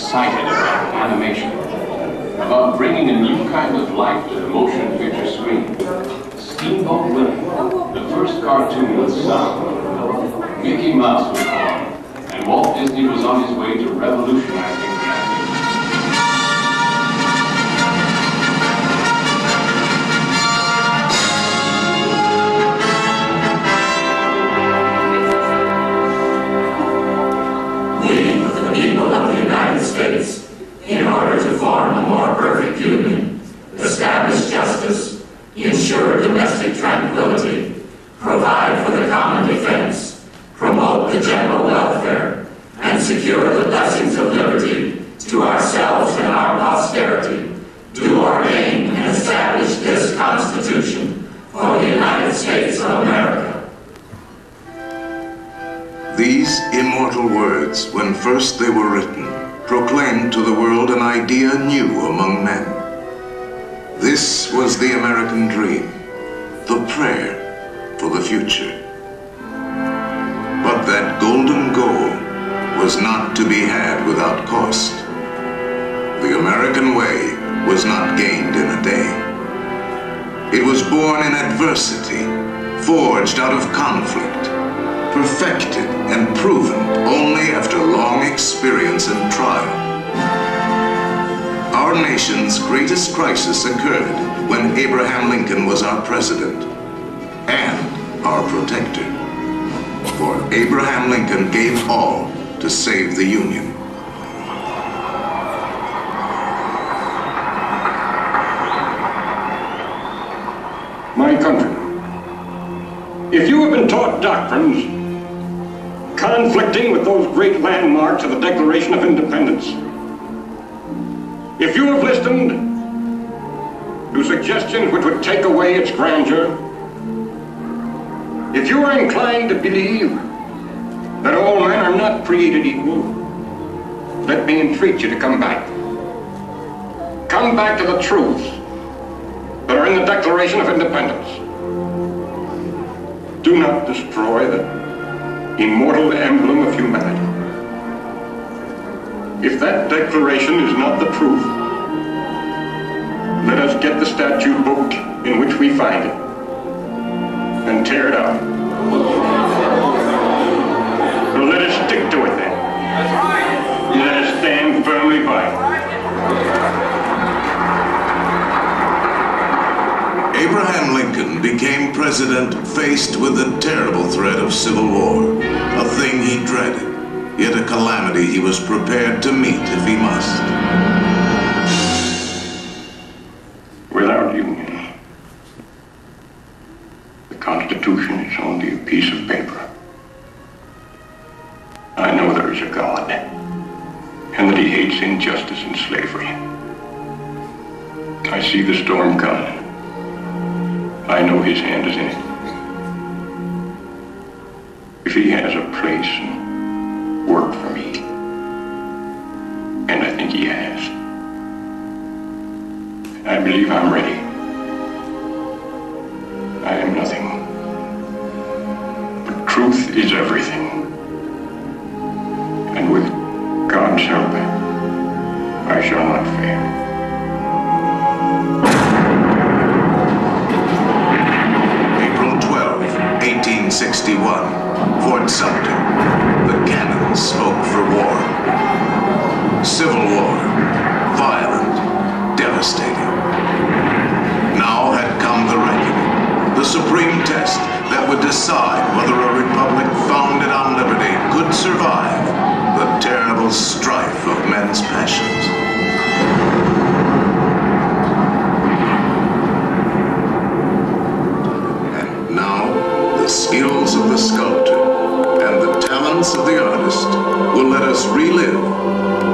excited about animation, about bringing a new kind of life to the motion picture screen. Steamboat Willie, the first cartoon with sound. Mickey Mouse was born, and Walt Disney was on his way to revolutionizing the animation. People of the United States, in order to form a more perfect union, establish justice, ensure domestic tranquility, provide for the common defense, promote the general welfare, and secure the blessings of liberty to ourselves and our posterity, do ordain and establish this Constitution for the United States of America. These immortal words, when first they were written, proclaimed to the world an idea new among men. This was the American dream, the prayer for the future. But that golden goal was not to be had without cost. The American way was not gained in a day. It was born in adversity, forged out of conflict, perfected and proven only after long experience and trial. Our nation's greatest crisis occurred when Abraham Lincoln was our president and our protector. For Abraham Lincoln gave all to save the Union. My country, if you have been taught doctrines conflicting with those great landmarks of the Declaration of Independence, if you have listened to suggestions which would take away its grandeur, if you are inclined to believe that all men are not created equal, let me entreat you to come back. Come back to the truths that are in the Declaration of Independence. Do not destroy the immortal emblem of humanity. If that declaration is not the truth, let us get the statute book in which we find it and tear it out. So let us stick to it then. Let us stand firmly by it. Abraham Lincoln became president faced with the terrible threat of civil war, a thing he dreaded, yet a calamity he was prepared to meet if he must. Without union, the Constitution is only a piece of paper. I know there is a God, and that he hates injustice and slavery. I see the storm coming. I know his hand is in it. If he has a place and work for me, and I think he has, I believe I'm ready. I am nothing, but truth is everything. And with God's help, I shall not fail. April 12, 1861, Fort Sumter. The cannons spoke for war. Civil war, violent, devastating. Now had come the reckoning, the supreme test that would decide whether a republic founded on liberty could survive the terrible strife of men's passions. And now, the skills of the sculptor and the talents of the artist will let us relive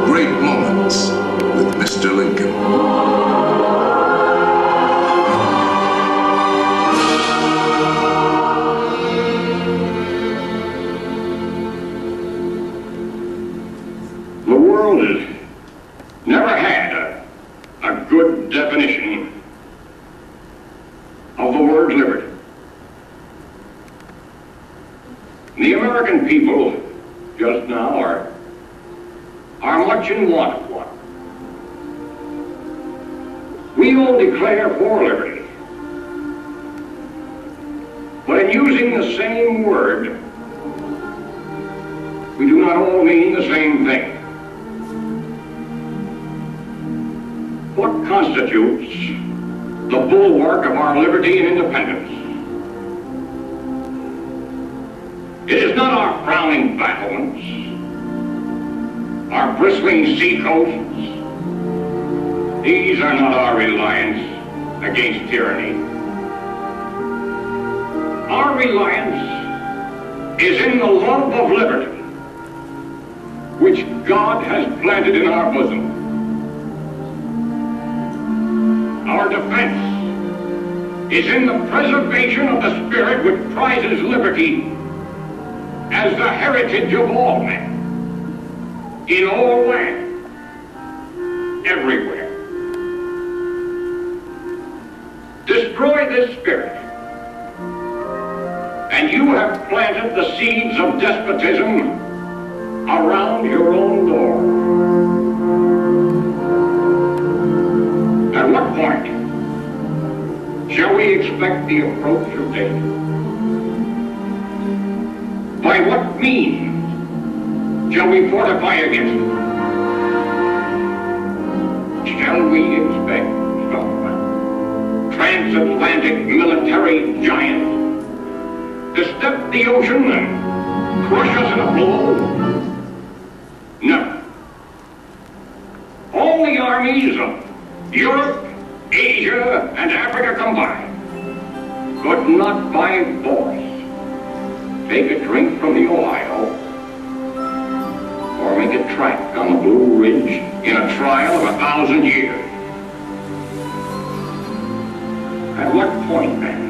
great moments with Mr. Lincoln. nation wanted one. We all declare for liberty. But in using the same word, we do not all mean the same thing. What constitutes the bulwark of our liberty and independence? It is not our frowning battlements, our bristling sea coasts. These are not our reliance against tyranny. Our reliance is in the love of liberty, which God has planted in our bosom. Our defense is in the preservation of the spirit which prizes liberty as the heritage of all men, in all lands, everywhere. Destroy this spirit, and you have planted the seeds of despotism around your own door. At what point shall we expect the approach of danger? By what means shall we fortify against it? Shall we expect some transatlantic military giant to step the ocean and crush us in a blow? No. All the armies of Europe, Asia, and Africa combined could not by force take a drink from the Ohio or make a track on the Blue Ridge in a trial of 1,000 years. At what point, then,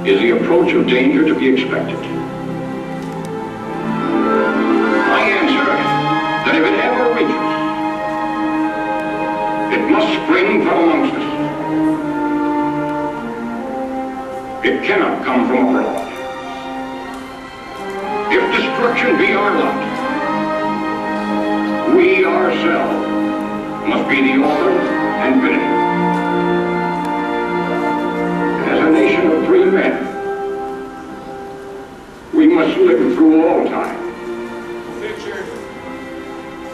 is the approach of danger to be expected? I answer that if it ever reaches, it must spring from amongst us. It cannot come from abroad. If destruction be our lot, we ourselves must be the author and finisher. As a nation of free men, we must live through all time,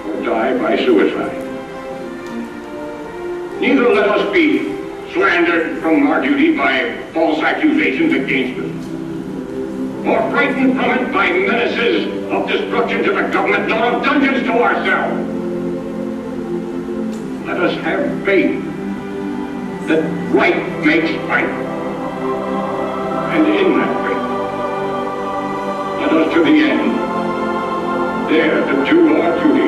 or die by suicide. Neither let us be slandered from our duty by false accusations against us, or frightened from it by menaces of destruction to the government, nor of dungeons to ourselves. Let us have faith that right makes right, and in that faith, let us to the end dare to do our duty